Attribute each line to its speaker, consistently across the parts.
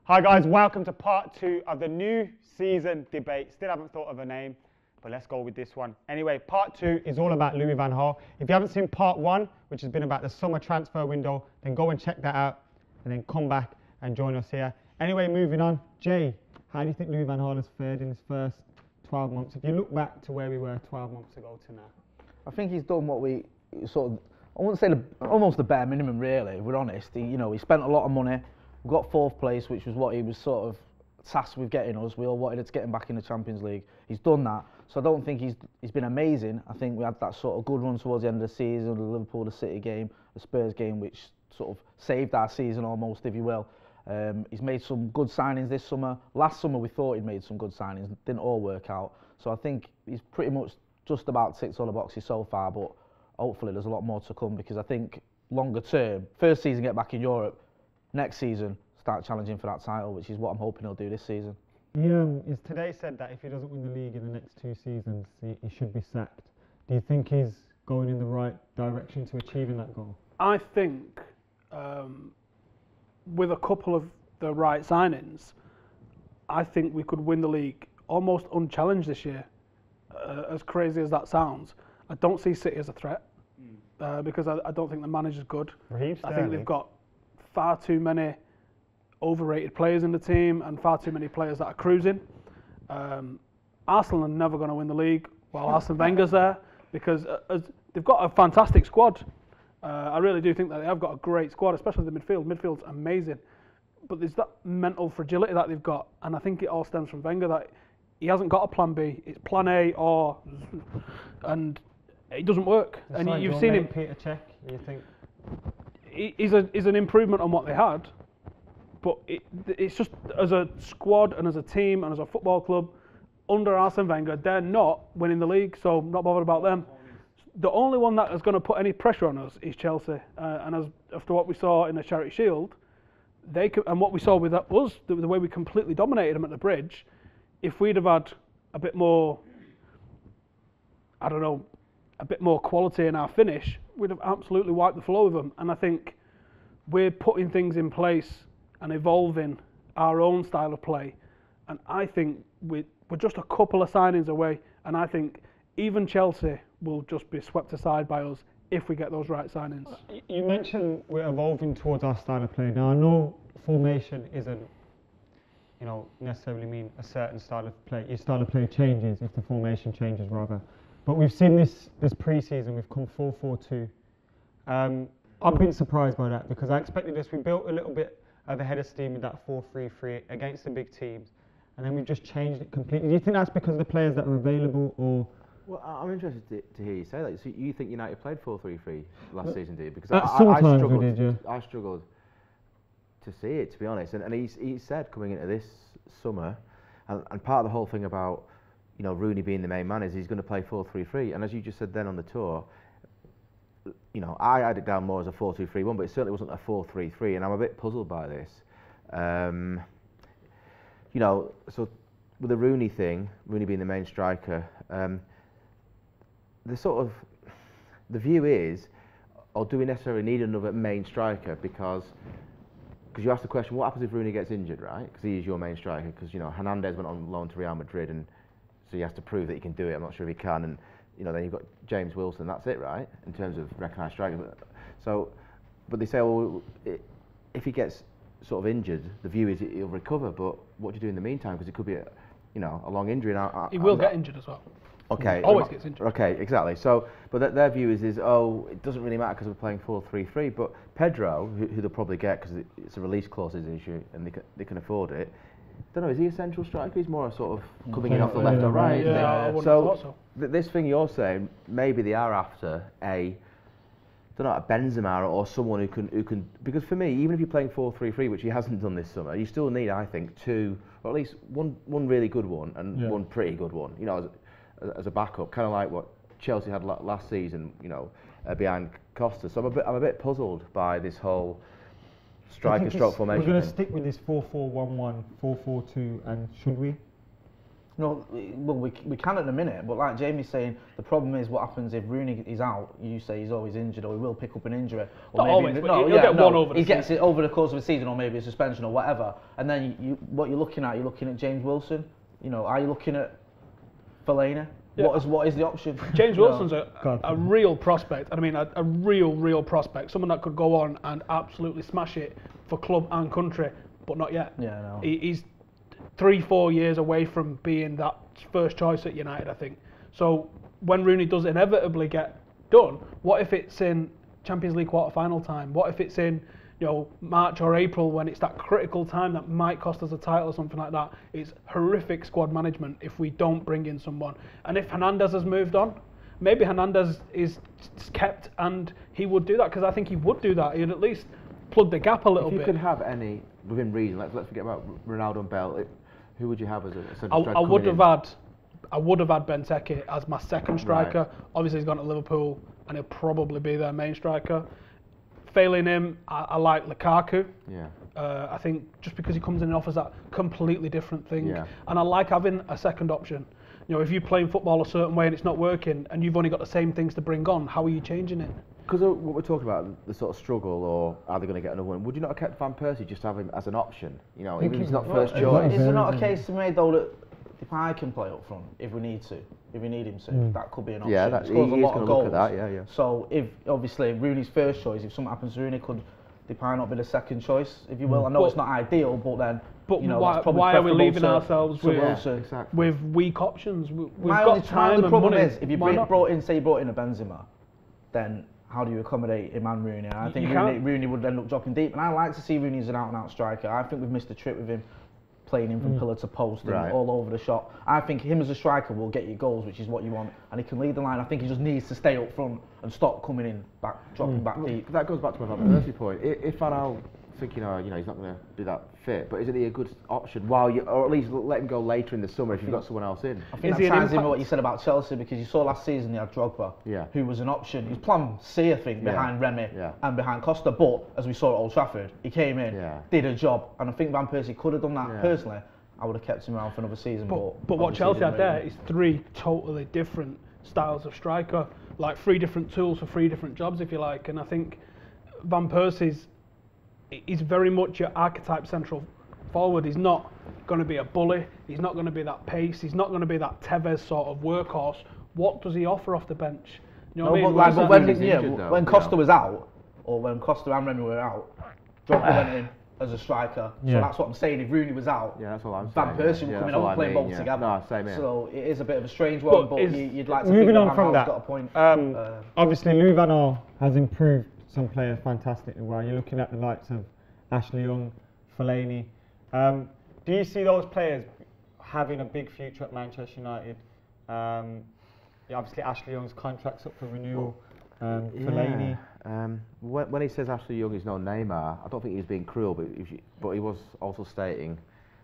Speaker 1: Hi guys, welcome to part 2 of the new season debate. Still haven't thought of a name, but let's go with this one. Anyway, part 2 is all about Louis van Gaal. If you haven't seen part 1, which has been about the summer transfer window, then go and check that out and then come back and join us here. Anyway, moving on. Jay, how do you think Louis van Gaal has fared in his first 12 months? If you look back to where we were 12 months ago to now.
Speaker 2: I think he's done what we sort of, I wouldn't say almost the bare minimum really, if we're honest. He spent a lot of money. We got 4th place, which was what he was sort of tasked with getting us. We all wanted to get him back in the Champions League. He's done that. So I don't think he's been amazing. I think we had that sort of good run towards the end of the season, the Liverpool, the City game, the Spurs game, which sort of saved our season almost, if you will. He's made some good signings this summer. Last summer we thought he'd made some good signings. Didn't all work out. So I think he's pretty much just about ticked all the boxes so far, but hopefully there's a lot more to come, because I think longer term, first season get back in Europe, next season start challenging for that title, which is what I'm hoping he'll do this season.
Speaker 1: He's today said that if he doesn't win the league in the next 2 seasons, he should be sacked. Do you think he's going in the right direction to achieving that goal?
Speaker 3: I think with a couple of the right signings, I think we could win the league almost unchallenged this year. As crazy as that sounds, I don't see City as a threat because I don't think the manager's good. I think they've got far too many overrated players in the team and far too many players that are cruising. Arsenal are never going to win the league while Arsene Wenger's there, because they've got a fantastic squad. I really do think that they have got a great squad, especially the midfield. Midfield's amazing. But there's that mental fragility that they've got, and I think it all stems from Wenger, that he hasn't got a plan B. It's plan A and it doesn't work.
Speaker 1: It's
Speaker 3: and
Speaker 1: like
Speaker 3: you've seen him.
Speaker 1: Peter Cech, you think?
Speaker 3: He's an improvement on what they had, but it's just as a squad and as a team and as a football club under Arsene Wenger, they're not winning the league, so I'm not bothered about them. The only one that is going to put any pressure on us is Chelsea, and after what we saw in the Charity Shield, and what we saw with us, the way we completely dominated them at the Bridge, if we'd have had a bit more, I don't know, a bit more quality in our finish, we'd have absolutely wiped the floor with them. And I think we're putting things in place and evolving our own style of play. And I think we're just a couple of signings away. And I think even Chelsea will just be swept aside by us if we get those right signings.
Speaker 1: You mentioned we're evolving towards our style of play. Now I know formation isn't, necessarily mean a certain style of play. Your style of play changes if the formation changes rather. But we've seen this pre-season, we've come 4-4-2. I've been surprised by that, because I expected this. We built a little bit of a head of steam with that 4-3-3 against the big teams, and then we've just changed it completely. Do you think that's because of the players that are available, or?
Speaker 4: Well, I'm interested to hear you say that. So you think United played 4-3-3 last season, do you? Because I struggled to see it, to be honest. And he said coming into this summer, and part of the whole thing about Rooney being the main man is he's going to play 4-3-3. And as you just said then on the tour, I had it down more as a 4-2-3-1, but it certainly wasn't a 4-3-3. And I'm a bit puzzled by this. So with the Rooney thing, Rooney being the main striker, the view is, or do we necessarily need another main striker? Because you asked the question, what happens if Rooney gets injured, right? Because he is your main striker. Because Hernandez went on loan to Real Madrid, and so he has to prove that he can do it. I'm not sure if he can. And then you've got James Wilson. That's it, right? In terms of recognised striker. But they say, well, if he gets sort of injured, the view is he'll recover. But what do you do in the meantime? Because it could be a long injury. And
Speaker 3: he will get injured as well.
Speaker 4: Okay.
Speaker 3: Always gets injured.
Speaker 4: Okay, exactly. So, but their view is it doesn't really matter because we're playing 4-3-3. But Pedro, who they'll probably get because it's a release clauses issue and they can afford it. I don't know. Is he a central striker? He's more a sort of coming in off the left or right.
Speaker 3: Yeah, I wouldn't have thought so.
Speaker 4: This thing you're saying, maybe they are after a Benzema or someone who can. Because for me, even if you're playing 4-3-3, which he hasn't done this summer, you still need, I think, 2, or at least one really good one and one pretty good one. As a backup, kind of like what Chelsea had last season, behind Costa. So I'm a bit puzzled by this whole striker stroke formation.
Speaker 1: We're going to stick with this 4-4-1-1, 4-4-2, and should we?
Speaker 2: No, well, we can at the minute, but like Jamie's saying, the problem is what happens if Rooney is out. You say he's always injured, or he will pick up an injury. Or
Speaker 3: Not always, but he'll get one over the
Speaker 2: He gets it over the course of a season, or maybe a suspension or whatever. And then what you're looking at James Wilson. You know, are you looking at Fellaini?
Speaker 3: Yeah.
Speaker 2: What is the option?
Speaker 3: James Wilson's a real prospect. I mean, a real prospect. Someone that could go on and absolutely smash it for club and country, but not yet.
Speaker 2: Yeah, no.
Speaker 3: He's 3-4 years away from being that first choice at United, I think. So when Rooney does inevitably get done, what if it's in Champions League quarter-final time? What if it's in, you know, March or April, when it's that critical time that might cost us a title or something like that? It's horrific squad management if we don't bring in someone. And if Hernandez has moved on, maybe Hernandez is kept, and he would do that, because I think he would do that. He'd at least plug the gap a little bit.
Speaker 4: If you could have any, within reason, let's forget about Ronaldo and Bale, who would you have as a central striker?
Speaker 3: I would have had Benteke as my second striker. Right. Obviously, he's gone to Liverpool, and he'll probably be their main striker. Failing him, I like Lukaku.
Speaker 4: Yeah.
Speaker 3: I think just because he comes in and offers that completely different thing.
Speaker 4: Yeah.
Speaker 3: And I like having a second option. You know, if you're playing football a certain way and it's not working, and you've only got the same things to bring on, how are you changing it?
Speaker 4: Because what we're talking about, the sort of struggle, or are they going to get another one? Would you not have kept Van Persie just to have him as an option? You know, even if he's not first choice.
Speaker 2: Is there not a case to be made though that Depay can play up front if we need to, if we need him to? That could be an option.
Speaker 4: Yeah, he's going to look at that. Yeah.
Speaker 2: So if obviously Rooney's first choice, if something happens to Rooney, could Depay not be the second choice, if you will? I know it's not ideal, but then.
Speaker 3: But
Speaker 2: you know,
Speaker 3: why are we leaving ourselves with weak options? We've got time
Speaker 2: the problem
Speaker 3: and money.
Speaker 2: is, if you brought in a Benzema, then how do you accommodate him and Rooney? I think Rooney would end up dropping deep, and I like to see Rooney as an out-and-out striker. I think we've missed a trick with him, playing him from pillar to post and all over the shop. I think him as a striker will get you goals, which is what you want, and he can lead the line. I think he just needs to stay up front and stop coming in back, dropping back deep.
Speaker 4: That goes back to my Van Persie point. If Van Gaal think he's not going to be that fit, but isn't he a good option or at least let him go later in the summer if you've got someone else in?
Speaker 2: I think that ties in with what you said about Chelsea, because you saw last season they had Drogba, who was an option. He was plan C, I think, behind Remy and behind Costa, but as we saw at Old Trafford, he came in, did a job, and I think Van Persie could have done that. Personally, I would have kept him around for another season.
Speaker 3: But what Chelsea had there is 3 totally different styles of striker, like 3 different tools for 3 different jobs, if you like. And I think Van Persie's very much your archetype central forward. He's not going to be a bully. He's not going to be that pace. He's not going to be that Tevez sort of workhorse. What does he offer off the bench? You know what I mean?
Speaker 2: When Costa was out, or when Costa and Remy were out, Drogba went in as a striker. So that's what I'm saying. If Rooney was out,
Speaker 4: that's what I'm
Speaker 2: Van
Speaker 4: saying.
Speaker 2: Persie would come in and play both together.
Speaker 4: No, same here.
Speaker 2: So it is a bit of a strange one, but you'd like to
Speaker 1: moving
Speaker 2: think
Speaker 1: on from that.
Speaker 2: Got a point.
Speaker 1: Obviously, Louis van Gaal has improved some players fantastically well. You're looking at the likes of Ashley Young, Fellaini. Do you see those players having a big future at Manchester United? Obviously, Ashley Young's contract's up for renewal. Fellaini.
Speaker 4: When he says Ashley Young is no Neymar, I don't think he's being cruel, but he was also stating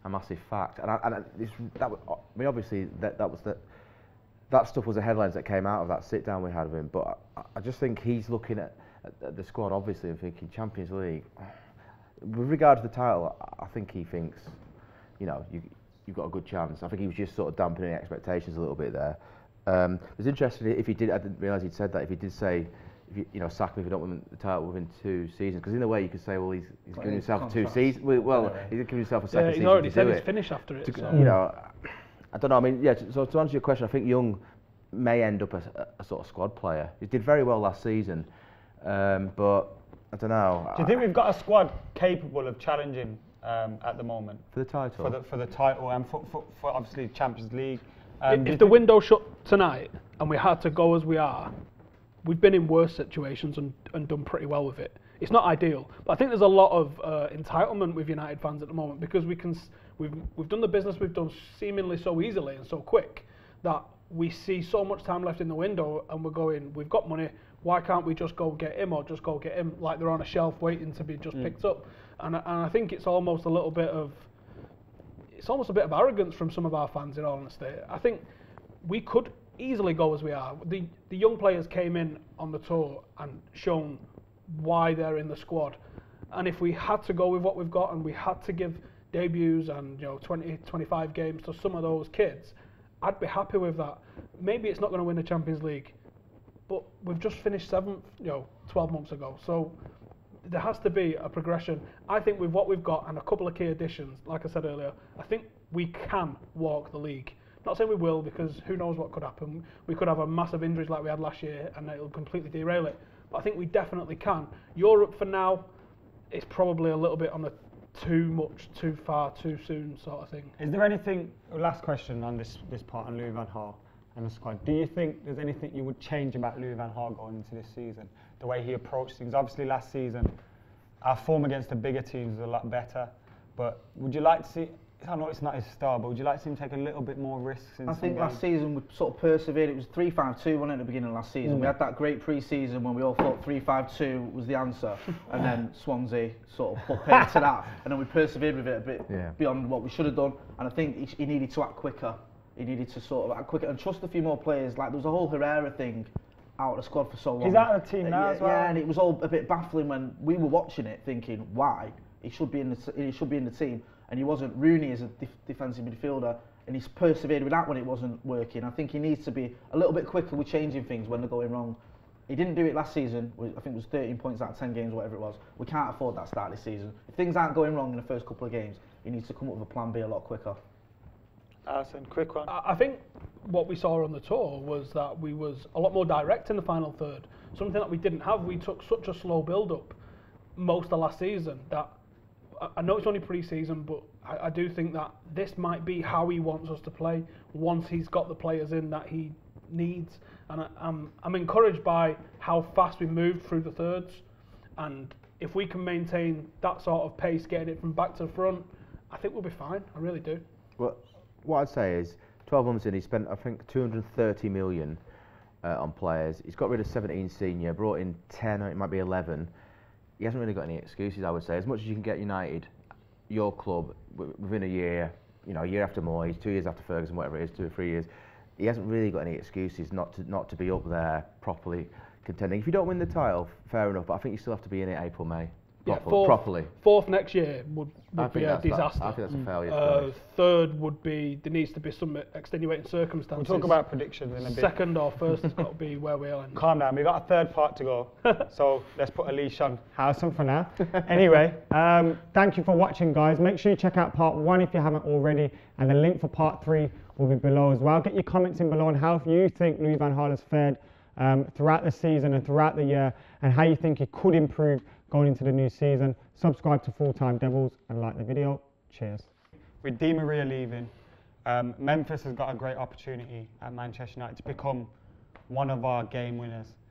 Speaker 4: a massive fact. Obviously that stuff was the headlines that came out of that sit down we had with him. But I just think he's looking at the squad, obviously, and thinking Champions League. With regard to the title, I think he thinks, you've got a good chance. I think he was just sort of dampening expectations a little bit there. It was interesting if he did. I didn't realise he'd said that. If he did say, sack me if you don't win the title within 2 seasons, because in a way you could say, well, he's giving himself 2 seasons. Well, he's giving himself a second season.
Speaker 3: He's already
Speaker 4: to
Speaker 3: said
Speaker 4: do
Speaker 3: his
Speaker 4: it.
Speaker 3: finish after it.
Speaker 4: I don't know. I mean, so to answer your question, I think Young may end up a sort of squad player. He did very well last season, but I don't know.
Speaker 1: Do you think we've got a squad capable of challenging at the moment
Speaker 4: for the title?
Speaker 1: For the title and for obviously Champions League.
Speaker 3: If the window shut tonight and we had to go as we are, we've been in worse situations and done pretty well with it. It's not ideal, but I think there's a lot of entitlement with United fans at the moment, because we've done the business we've done seemingly so easily and so quick that we see so much time left in the window and we're going, we've got money, why can't we just go get him, or just go get him like they're on a shelf waiting to be just picked up? And I think it's almost a bit of arrogance from some of our fans, in all honesty. I think we could easily go as we are. The young players came in on the tour and shown why they're in the squad. And if we had to go with what we've got and we had to give debuts and 20, 25 games to some of those kids, I'd be happy with that. Maybe it's not going to win the Champions League, but we've just finished 7th, 12 months ago. So there has to be a progression. I think with what we've got and a couple of key additions, like I said earlier, I think we can walk the league. Not saying we will, because who knows what could happen. We could have a massive injuries like we had last year and it'll completely derail it. But I think we definitely can. Europe for now is probably a little bit on the too much, too far, too soon sort of thing.
Speaker 1: Is there anything, last question on this part on Louis van Gaal and the squad, do you think there's anything you would change about Louis van Gaal going into this season? The way he approached things. Obviously last season, our form against the bigger teams was a lot better, but would you like to see, I know it's not his style, but would you like to see him take a little bit more risks in
Speaker 2: I
Speaker 1: some
Speaker 2: think
Speaker 1: games?
Speaker 2: last season we sort of persevered. It was 3-5-2, wasn't it, at the beginning of last season? We had that great pre-season when we all thought 3-5-2 was the answer, and then Swansea sort of put paid to that, and then we persevered with it a bit beyond what we should have done. And I think he needed to act quicker. He needed to sort of act quicker and trust a few more players. Like there was a whole Herrera thing out of the squad for so long.
Speaker 1: He's out of the team now as well.
Speaker 2: Yeah, and it was all a bit baffling when we were watching it, thinking why he should be in the team. And he wasn't. Rooney is a defensive midfielder, and he's persevered with that when it wasn't working. I think he needs to be a little bit quicker with changing things when they're going wrong. He didn't do it last season. I think it was 13 points out of 10 games, whatever it was. We can't afford that start this season. If things aren't going wrong in the first couple of games, he needs to come up with a plan B a lot quicker.
Speaker 1: Alison, quick one.
Speaker 3: I think what we saw on the tour was that we was a lot more direct in the final third. Something that we didn't have. We took such a slow build-up most of last season that I know it's only pre-season, but I do think that this might be how he wants us to play once he's got the players in that he needs. And I'm encouraged by how fast we moved through the thirds. And if we can maintain that sort of pace, getting it from back to front, I think we'll be fine. I really do.
Speaker 4: Well, what I'd say is, 12 months in, he spent, I think, 230 million on players. He's got rid of 17 senior, brought in 10, or it might be 11. He hasn't really got any excuses, I would say. As much as you can get United, your club, within a year, a year after Moyes, 2 years after Ferguson, whatever it is, 2 or 3 years, he hasn't really got any excuses not to be up there properly contending. If you don't win the title, fair enough, but I think you still have to be in it April, May. Properly.
Speaker 3: Fourth next year would be a disaster.
Speaker 4: I think that's a failure.
Speaker 3: Third would be, there needs to be some extenuating circumstances.
Speaker 1: We'll talk about predictions in a bit.
Speaker 3: Second or first has got to be where we are.
Speaker 1: Calm down, we've got a third part to go. So let's put a leash on Howson for now. Anyway, thank you for watching, guys. Make sure you check out part 1 if you haven't already, and the link for part 3 will be below as well. Get your comments in below on how you think Louis van Gaal has fared throughout the season and throughout the year, and how you think he could improve going into the new season. Subscribe to Full Time Devils and like the video. Cheers. With Di Maria leaving, Memphis has got a great opportunity at Manchester United to become one of our game winners.